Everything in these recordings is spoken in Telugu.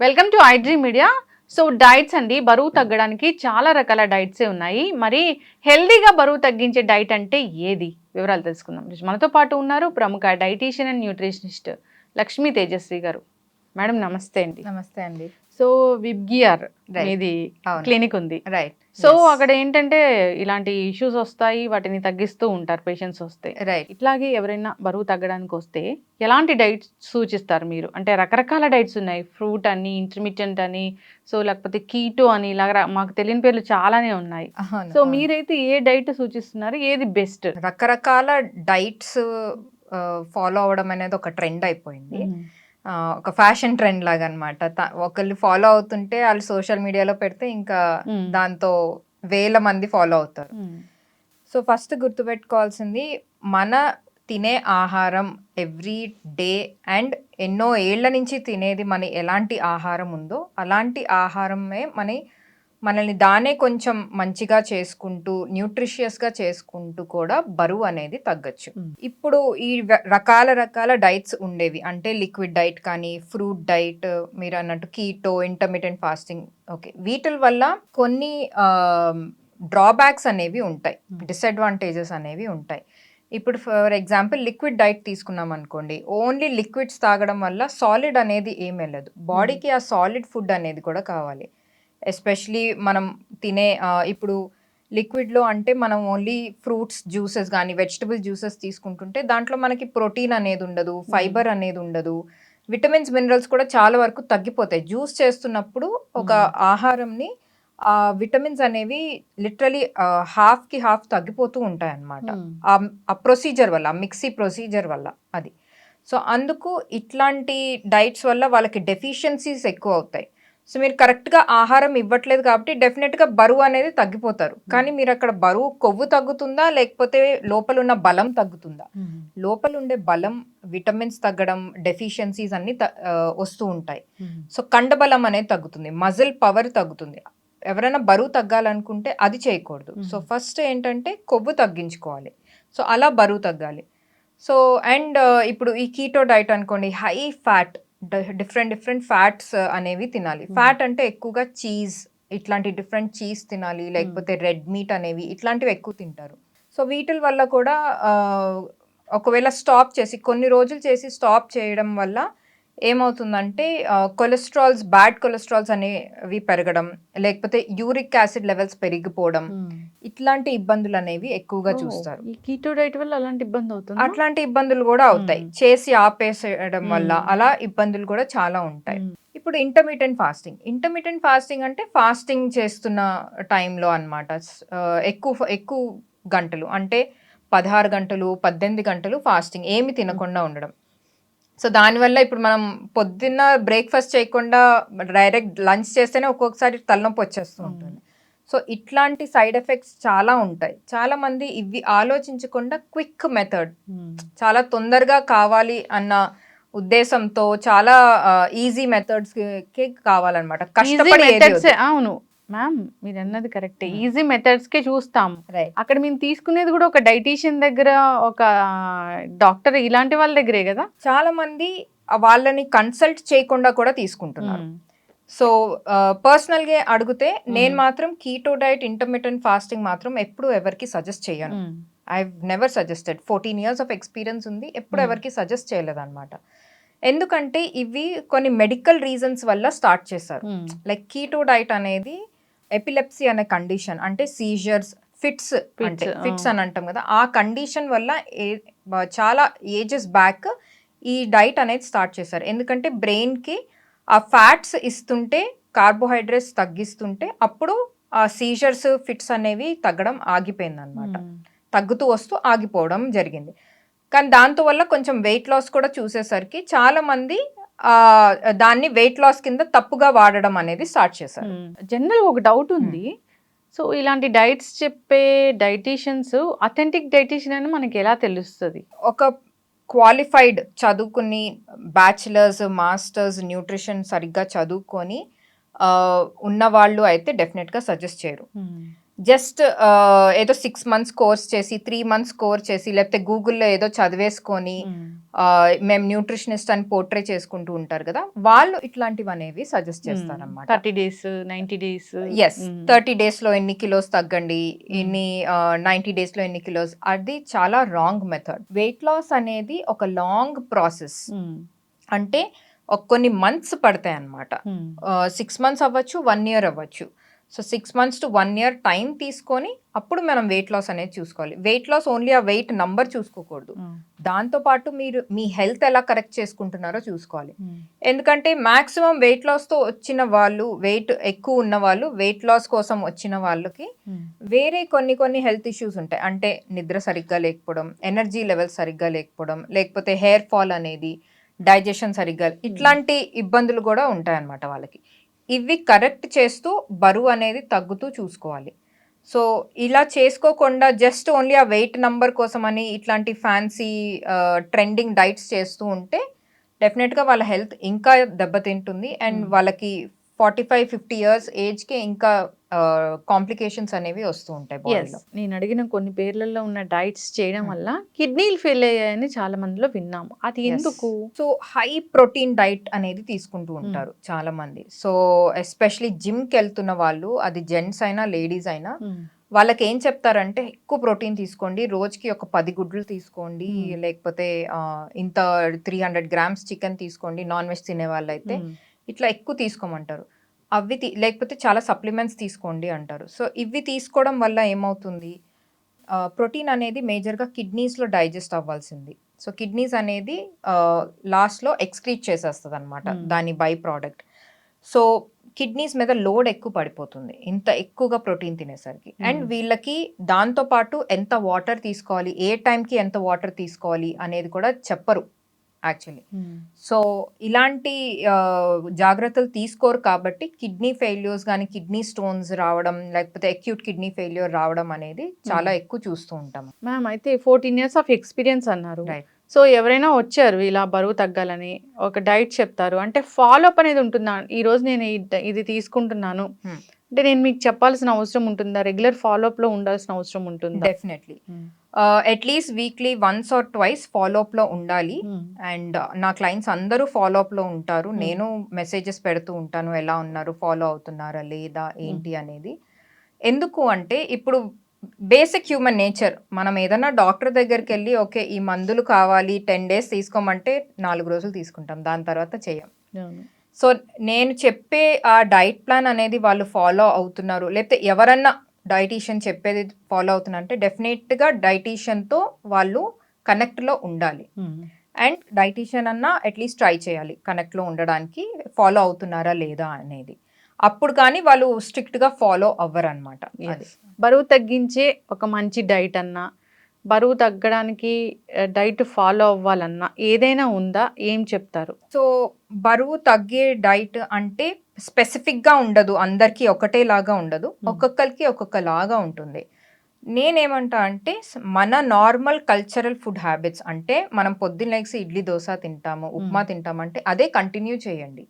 Welcome to iDream media. So diets అండి, బరువు తగ్గడానికి చాలా రకాల డైట్సే ఉన్నాయి. మరి హెల్దీగా బరువు తగ్గించే డైట్ అంటే ఏది? వివరాలు తెలుసుకుందాం. మనతో పాటు ఉన్నారు ప్రముఖ dietitian and nutritionist Lakshmi Tejaswi garu. Madam నమస్తే అండి. నమస్తే అండి. సో విబ్గిఆర్ మీది క్లినిక్ ఉంది, రైట్? సో అక్కడ ఏంటంటే ఇలాంటి ఇష్యూస్ వస్తాయి, వాటిని తగ్గిస్తూ ఉంటారు పేషెంట్స్ వస్తే. రైట్. ఇట్లాగే ఎవరైనా బరువు తగ్గడానికి వస్తే ఎలాంటి డైట్స్ సూచిస్తారు మీరు? అంటే రకరకాల డైట్స్ ఉన్నాయి, ఫ్రూట్ అని, ఇంటర్మీడియట్ అని, సో లేకపోతే కీటో అని, ఇలా మాకు తెలియని పేర్లు చాలానే ఉన్నాయి. సో మీరైతే ఏ డైట్ సూచిస్తున్నారు, ఏది బెస్ట్? రకరకాల డైట్స్ ఫాలో అవడం అనేది ఒక ట్రెండ్ అయిపోయింది, ఒక ఫ్యాషన్ ట్రెండ్ లాగా అనమాట. ఒకళ్ళు ఫాలో అవుతుంటే వాళ్ళు సోషల్ మీడియాలో పెడితే ఇంకా దాంతో వేల మంది ఫాలో అవుతారు. సో ఫస్ట్ గుర్తుపెట్టుకోవాల్సింది, మన తినే ఆహారం ఎవ్రీ డే అండ్ ఎన్నో ఏళ్ల నుంచి తినేది మన ఎలాంటి ఆహారం ఉందో అలాంటి ఆహారమే మనల్ని దానే కొంచెం మంచిగా చేసుకుంటూ న్యూట్రిషియస్గా చేసుకుంటూ కూడా బరువు అనేది తగ్గచ్చు. ఇప్పుడు ఈ రకాల డైట్స్ ఉండేవి, అంటే లిక్విడ్ డైట్ కానీ, ఫ్రూట్ డైట్, మీరు అన్నట్టు కీటో, ఇంటర్మీడియట్ ఫాస్టింగ్. ఓకే, వీటి వల్ల కొన్ని డ్రాబ్యాక్స్ అనేవి ఉంటాయి, డిసడ్వాంటేజెస్ అనేవి ఉంటాయి. ఇప్పుడు ఫర్ ఎగ్జాంపుల్ లిక్విడ్ డైట్ తీసుకున్నాం అనుకోండి, ఓన్లీ లిక్విడ్స్ తాగడం వల్ల సాలిడ్ అనేది ఏం వెళ్ళదు బాడీకి. ఆ సాలిడ్ ఫుడ్ అనేది కూడా కావాలి. ఎస్పెషలీ మనం తినే ఇప్పుడు లిక్విడ్లో అంటే మనం ఓన్లీ ఫ్రూట్స్ జ్యూసెస్ కానీ, వెజిటబుల్ జ్యూసెస్ తీసుకుంటుంటే దాంట్లో మనకి ప్రోటీన్ అనేది ఉండదు, ఫైబర్ అనేది ఉండదు, విటమిన్స్, మినరల్స్ కూడా చాలా వరకు తగ్గిపోతాయి. జ్యూస్ చేస్తున్నప్పుడు ఒక ఆహారంని విటమిన్స్ అనేవి లిటరలీ హాఫ్కి హాఫ్ తగ్గిపోతూ ఉంటాయి అన్నమాట, ఆ ప్రొసీజర్ వల్ల, ఆ మిక్సీ ప్రొసీజర్ వల్ల. అది సో అందుకు ఇట్లాంటి డైట్స్ వల్ల వాళ్ళకి డెఫిషియన్సీస్ ఎక్కువ అవుతాయి. సో మీరు కరెక్ట్గా ఆహారం ఇవ్వట్లేదు కాబట్టి డెఫినెట్గా బరువు అనేది తగ్గిపోతారు. కానీ మీరు అక్కడ బరువు, కొవ్వు తగ్గుతుందా లేకపోతే లోపల ఉన్న బలం తగ్గుతుందా? లోపల ఉండే బలం, విటమిన్స్ తగ్గడం, డెఫిషియన్సీస్ అన్ని వస్తూ ఉంటాయి. సో కండబలం అనేది తగ్గుతుంది, మజిల్ పవర్ తగ్గుతుంది. ఎవరైనా బరువు తగ్గాలనుకుంటే అది చేయకూడదు. సో ఫస్ట్ ఏంటంటే కొవ్వు తగ్గించుకోవాలి, సో అలా బరువు తగ్గాలి. సో అండ్ ఇప్పుడు ఈ కీటో డైట్ అనుకోండి, హై ఫ్యాట్, డిఫరెంట్ ఫ్యాట్స్ అనేవి తినాలి. ఫ్యాట్ అంటే ఎక్కువగా చీజ్, ఇట్లాంటి డిఫరెంట్ చీజ్ తినాలి, లేకపోతే రెడ్ మీట్ అనేవి, ఇట్లాంటివి ఎక్కువ తింటారు. సో వీటి వల్ల కూడా ఒకవేళ స్టాప్ చేసి, కొన్ని రోజులు చేసి స్టాప్ చేయడం వల్ల ఏమవుతుందంటే కొలెస్ట్రాల్స్, బ్యాడ్ కొలెస్ట్రాల్స్ అనేవి పెరగడం, లేకపోతే యూరిక్ యాసిడ్ లెవెల్స్ పెరిగిపోవడం, ఇట్లాంటి ఇబ్బందులు అనేవి ఎక్కువగా చూస్తారు. కీటో డైట్ వల్ల అలాంటి ఇబ్బంది అవుతుంది, అట్లాంటి ఇబ్బందులు కూడా అవుతాయి, చేసి ఆపేసేయడం వల్ల అలా ఇబ్బందులు కూడా చాలా ఉంటాయి. ఇప్పుడు ఇంటర్మీడియట్ ఫాస్టింగ్ అంటే ఫాస్టింగ్ చేస్తున్న టైంలో అన్నమాట, ఎక్కువ గంటలు, అంటే 16 గంటలు 18 గంటలు ఫాస్టింగ్, ఏమి తినకుండా ఉండడం. సో దానివల్ల ఇప్పుడు మనం పొద్దున్న బ్రేక్ఫాస్ట్ చేయకుండా డైరెక్ట్ లంచ్ చేస్తేనే ఒక్కొక్కసారి తలనొప్పి వచ్చేస్తూ ఉంటుంది. సో ఇట్లాంటి సైడ్ ఎఫెక్ట్స్ చాలా ఉంటాయి. చాలా మంది ఇవి ఆలోచించకుండా క్విక్ మెథడ్, చాలా తొందరగా కావాలి అన్న ఉద్దేశంతో చాలా ఈజీ మెథడ్స్ కావాలన్నమాట, కష్టపడి. అవును మ్యామ్, మీరు అన్నది కరెక్ట్, ఈజీ మెథడ్స్ కే చూస్తాం. అక్కడ మేము తీసుకునేది కూడా ఒక డైటీషియన్ దగ్గర, ఒక డాక్టర్, ఇలాంటి వాళ్ళ దగ్గరే కదా. చాలా మంది వాళ్ళని కన్సల్ట్ చేయకుండా కూడా తీసుకుంటున్నారు. సో పర్సనల్గా అడిగితే నేను మాత్రం కీటో డైట్, ఇంటర్మీడియట్ ఫాస్టింగ్ మాత్రం ఎప్పుడు ఎవరికి సజెస్ట్ చేయను. I never suggested. 14 years of experience ఉంది, ఎప్పుడు ఎవరికి సజెస్ట్ చేయలేదు అనమాట. ఎందుకంటే ఇవి కొన్ని మెడికల్ రీజన్స్ వల్ల స్టార్ట్ చేశారు. లైక్ కీటో డైట్ అనేది ఎపిలెప్సీ అనే కండిషన్, అంటే సీజర్స్, ఫిట్స్ అని అంటాం కదా, ఆ కండిషన్ వల్ల చాలా ఏజెస్ బ్యాక్ ఈ డైట్ అనేది స్టార్ట్ చేశారు. ఎందుకంటే బ్రెయిన్కి ఆ ఫ్యాట్స్ ఇస్తుంటే, కార్బోహైడ్రేట్స్ తగ్గిస్తుంటే అప్పుడు ఆ సీజర్స్, ఫిట్స్ అనేవి తగ్గడం ఆగిపోయింది అనమాట, తగ్గుతూ వస్తూ ఆగిపోవడం జరిగింది. కానీ దాంతో వల్ల కొంచెం వెయిట్ లాస్ కూడా చూసేసరికి చాలా మంది దాన్ని వెయిట్ లాస్ కింద తప్పుగా వాడడం అనేది స్టార్ట్ చేశారు. జనరల్ ఒక డౌట్ ఉంది, సో ఇలాంటి డైట్స్ చెప్పే డైటీషియన్స్ అథెంటిక్ డైటీషియన్ అని మనకి ఎలా తెలుస్తుంది? ఒక క్వాలిఫైడ్, చదువుకుని, బ్యాచిలర్స్, మాస్టర్స్, న్యూట్రిషన్ సరిగ్గా చదువుకొని ఉన్నవాళ్ళు అయితే డెఫినెట్గా సజెస్ట్ చేయరు. జస్ట్ ఏదో 6 మంత్స్ కోర్స్ చేసి 3 మంత్స్ కోర్స్ చేసి లేకపోతే గూగుల్లో ఏదో చదివేసుకొని మేము న్యూట్రిషనిస్ట్ అని పోర్ట్రే చేసుకుంటూ ఉంటారు కదా, వాళ్ళు ఇట్లాంటివి అనేవి సజెస్ట్ చేస్తారన్నమాట. 30 days 90 days. ఎస్, 30 days లో ఎన్ని కిలోస్ తగ్గండి, ఇన్ని 90 days లో ఎన్ని కిలోస్, అది చాలా రాంగ్ మెథడ్. వెయిట్ లాస్ అనేది ఒక లాంగ్ ప్రాసెస్. అంటే కొన్ని మంత్స్ పడతాయి అన్నమాట. 6 months అవ్వచ్చు, 1 year అవ్వచ్చు. So 6 months to 1 year time తీసుకొని అప్పుడు మనం వెయిట్ లాస్ అనేది చూసుకోవాలి. వెయిట్ లాస్ ఓన్లీ ఆ వెయిట్ నంబర్ చూసుకోకూడదు, దాంతోపాటు మీరు మీ హెల్త్ ఎలా కరెక్ట్ చేసుకుంటున్నారో చూసుకోవాలి. ఎందుకంటే మాక్సిమం వెయిట్ లాస్తో వచ్చిన వాళ్ళు, వెయిట్ ఎక్కువ ఉన్న వాళ్ళు, వెయిట్ లాస్ కోసం వచ్చిన వాళ్ళకి వేరే కొన్ని హెల్త్ ఇష్యూస్ ఉంటాయి. అంటే నిద్ర సరిగ్గా లేకపోవడం, ఎనర్జీ లెవెల్స్ సరిగ్గా లేకపోవడం, లేకపోతే హెయిర్ ఫాల్ అనేది, డైజెషన్ సరిగ్గా, ఇట్లాంటి ఇబ్బందులు కూడా ఉంటాయన్నమాట వాళ్ళకి. ఇవి కరెక్ట్ చేస్తూ బరువు అనేది తగ్గుతూ చూసుకోవాలి. సో ఇలా చేసుకోకుండా జస్ట్ ఓన్లీ ఆ వెయిట్ నంబర్ కోసమని ఇట్లాంటి ఫ్యాన్సీ ట్రెండింగ్ డైట్స్ చేస్తూ ఉంటే డెఫినెట్గా వాళ్ళ హెల్త్ ఇంకా దెబ్బతింటుంది. అండ్ వాళ్ళకి 45-50 years ఏజ్కి ఇంకా కాంప్లికేషన్స్ అనేవి వస్తూ ఉంటాయి బాడీలో. నేను అడిగిన కొన్ని పేర్లలో ఉన్న డైట్స్ చేయడం వల్ల కిడ్నీలు ఫెయిల్ అయ్యాయని చాలా మందిలో విన్నాము. అది ఎందుకు? సో హై ప్రోటీన్ డైట్ అనేది తీసుకుంటూ ఉంటారు చాలా మంది. సో ఎస్పెషలీ జిమ్కి వెళ్తున్న వాళ్ళు, అది జెంట్స్ అయినా లేడీస్ అయినా, వాళ్ళకి ఏం చెప్తారంటే ఎక్కువ ప్రోటీన్ తీసుకోండి, రోజుకి ఒక 10 గుడ్లు తీసుకోండి, లేకపోతే ఇంత 300 grams చికెన్ తీసుకోండి, నాన్ వెజ్ తినే వాళ్ళైతే ఇట్లా ఎక్కువ తీసుకోమంటారు. అవి లేకపోతే చాలా సప్లిమెంట్స్ తీసుకోండి అంటారు. సో ఇవి తీసుకోవడం వల్ల ఏమవుతుంది, ప్రోటీన్ అనేది మేజర్గా కిడ్నీస్లో డైజెస్ట్ అవ్వాల్సింది. సో కిడ్నీస్ అనేది లాస్ట్లో ఎక్స్క్రీట్ చేసేస్తుంది అనమాట, దాని బై ప్రోడక్ట్. సో కిడ్నీస్ మీద లోడ్ ఎక్కువ పడిపోతుంది ఇంత ఎక్కువగా ప్రోటీన్ తినేసరికి. అండ్ వీళ్ళకి దాంతోపాటు ఎంత వాటర్ తీసుకోవాలి, ఏ టైంకి ఎంత వాటర్ తీసుకోవాలి అనేది కూడా చెప్పరు యాక్చువల్లీ. సో ఇలాంటి జాగ్రత్తలు తీసుకోరు కాబట్టి కిడ్నీ ఫెయిల్యూర్స్ కానీ, కిడ్నీ స్టోన్స్ రావడం, లేకపోతే అక్యూట్ కిడ్నీ ఫెయిల్యూర్ రావడం అనేది చాలా ఎక్కువ చూస్తూ ఉంటాము. మ్యామ్ అయితే 14 years ఆఫ్ ఎక్స్పీరియన్స్ అన్నారు. సో ఎవరైనా వచ్చారు ఇలా బరువు తగ్గాలని, ఒక డైట్ చెప్తారు అంటే ఫాలో అప్ అనేది ఉంటుందా? ఈ రోజు నేను ఇది తీసుకుంటున్నాను అంటే నేను మీకు చెప్పాల్సిన అవసరం ఉంటుందా? రెగ్యులర్ ఫాలో అప్ లో ఉండాల్సిన అవసరం ఉంటుందా? Definitely at least weekly 1 or 2 follow up లో ఉండాలి. అండ్ నా క్లయింట్స్ అందరూ ఫాలో అప్ లో ఉంటారు. నేను మెసేజెస్ పెడుతూ ఉంటాను, ఎలా ఉన్నారు, ఫాలో అవుతున్నారా లేదా ఏంటి అనేది. ఎందుకు అంటే ఇప్పుడు బేసిక్ హ్యూమన్ నేచర్, మనం ఏదైనా డాక్టర్ దగ్గరికి వెళ్ళి ఓకే ఈ మందులు కావాలి 10 days తీసుకోమంటే 4 రోజులు తీసుకుంటాం, దాని తర్వాత చేయం. సో నేను చెప్పే ఆ డైట్ ప్లాన్ అనేది వాళ్ళు ఫాలో అవుతున్నారు, లేకపోతే ఎవరన్నా డైటీషియన్ చెప్పేది ఫాలో అవుతున్నా అంటే డెఫినెట్గా డైటీషియన్తో వాళ్ళు కనెక్ట్లో ఉండాలి. అండ్ డైటీషియన్ అన్నా అట్లీస్ట్ ట్రై చేయాలి కనెక్ట్లో ఉండడానికి, ఫాలో అవుతున్నారా లేదా అనేది. అప్పుడు కానీ వాళ్ళు స్ట్రిక్ట్గా ఫాలో అవ్వరు అనమాట. బరువు తగ్గించే ఒక మంచి డైట్ అన్నా, బరువు తగ్గడానికి డైట్ ఫాలో అవ్వాలన్నా ఏదైనా ఉందా? ఏం చెప్తారు? సో బరువు తగ్గే డైట్ అంటే స్పెసిఫిక్గా ఉండదు, అందరికీ ఒకటేలాగా ఉండదు, ఒక్కొక్కరికి ఒక్కొక్కలాగా ఉంటుంది. నేనేమంటా అంటే మన నార్మల్ కల్చరల్ ఫుడ్ హ్యాబిట్స్, అంటే మనం పొద్దున్న లేచి ఇడ్లీ దోశ తింటాము, ఉప్మా తింటామంటే అదే కంటిన్యూ చేయండి.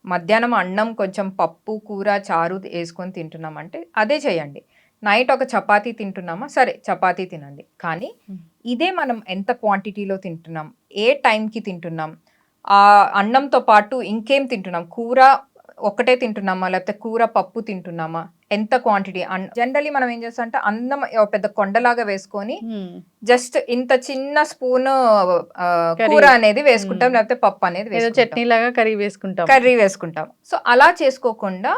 మధ్యాహ్నం అన్నం కొంచెం పప్పు కూర చారు వేసుకొని తింటున్నామంటే అదే చేయండి. నైట్ ఒక చపాతీ తింటున్నామా, సరే చపాతీ తినండి. కానీ ఇదే మనం ఎంత క్వాంటిటీలో తింటున్నాం, ఏ టైంకి తింటున్నాం, ఆ అన్నంతో పాటు ఇంకేం తింటున్నాం, కూర ఒకటే తింటున్నామా, లేకపోతే కూర పప్పు తింటున్నామా, ఎంత క్వాంటిటీ. జనరలీ మనం ఏం చేస్తాం అంటే అన్నం పెద్ద కొండలాగా వేసుకొని జస్ట్ ఇంత చిన్న స్పూన్ కూర అనేది వేసుకుంటాం, లేకపోతే పప్పు అనేది చట్నీ లాగా కర్రీ వేసుకుంటాం. సో అలా చేసుకోకుండా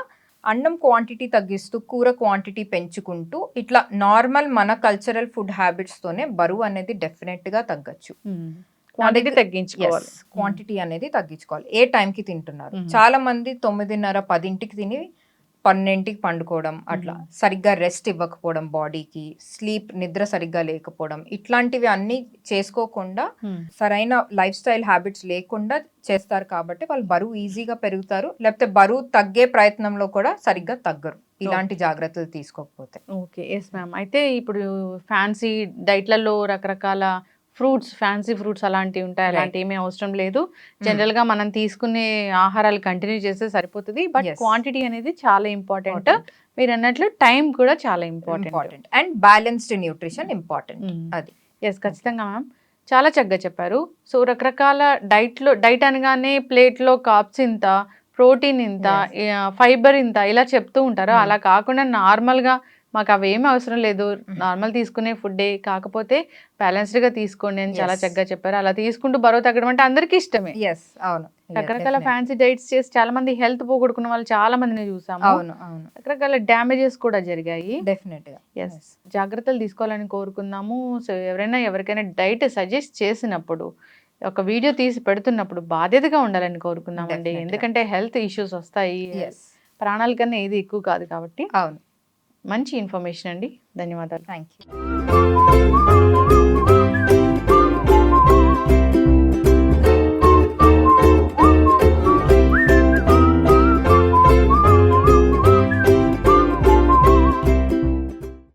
అన్నం క్వాంటిటీ తగ్గిస్తూ కూర క్వాంటిటీ పెంచుకుంటూ ఇట్లా నార్మల్ మన కల్చరల్ ఫుడ్ హ్యాబిట్స్ తోనే బరువు అనేది డెఫినెట్ గా తగ్గచ్చు. క్వాంటిటీ అనేది తగ్గించుకోవాలి. ఏ టైంకి తింటున్నారు, చాలా మంది 9:30-10కి తిని 12కి పండుకోవడం, అట్లా సరిగ్గా రెస్ట్ ఇవ్వకపోవడం, బాడీకి నిద్ర సరిగ్గా లేకపోవడం, ఇట్లాంటివి అన్ని చేసుకోకుండా సరైన లైఫ్ స్టైల్ హ్యాబిట్స్ లేకుండా చేస్తారు కాబట్టి వాళ్ళు బరువు ఈజీగా పెరుగుతారు, లేకపోతే బరువు తగ్గే ప్రయత్నంలో కూడా సరిగ్గా తగ్గరు ఇలాంటి జాగ్రత్తలు తీసుకోకపోతే. Okay, yes ma'am. అయితే ఇప్పుడు ఫ్యాన్సీ డైట్లలో రకరకాల ఫ్యాన్సీ ఫ్రూట్స్ అలాంటివి ఉంటాయి, అలాంటి ఏమీ అవసరం లేదు. జనరల్ గా మనం తీసుకునే ఆహారాలు కంటిన్యూ చేస్తే సరిపోతుంది. బట్ క్వాంటిటీ అనేది చాలా ఇంపార్టెంట్. మీరు అన్నట్లు టైం కూడా చాలా important. Important and balanced nutrition important. అది ఎస్, ఖచ్చితంగా మ్యామ్. చాలా చక్కగా చెప్పారు. సో రకరకాల డైట్ అనగానే ప్లేట్లో కార్బ్స్ ఇంత, ప్రోటీన్ ఇంత, ఫైబర్ ఇంత ఇలా చెప్తూ ఉంటారు. అలా కాకుండా నార్మల్గా మాకు అవేమి అవసరం లేదు, నార్మల్ తీసుకునే ఫుడ్డే, కాకపోతే బ్యాలెన్స్డ్గా తీసుకోండి అని చాలా చక్కగా చెప్పారు. అలా తీసుకుంటూ బరువు తగ్గడం అంటే అందరికీ ఇష్టమే. ఎస్, అవును. రకరకాల ఫ్యాన్సీ డైట్స్ చేసి చాలా మంది హెల్త్ పోగొట్టుకున్న వాళ్ళు చాలా మందిని చూసాము. అవును, అవును. రకరకాల డ్యామేజెస్ కూడా జరిగాయి. డెఫినెట్ గా. ఎస్, జాగ్రత్తలు తీసుకోవాలని కోరుకుందాము. సో ఎవరికైనా డైట్ సజెస్ట్ చేసినప్పుడు, ఒక వీడియో తీసి పెడుతున్నప్పుడు బాధ్యతగా ఉండాలని కోరుకుందామండి. Definitely. ఎందుకంటే హెల్త్ ఇష్యూస్ వస్తాయి, ఎస్, ప్రాణాల కన్నా ఏది ఎక్కువ కాదు కాబట్టి. అవును. మంచి ఇన్ఫర్మేషన్ అండి, ధన్యవాదాలు. Thank you.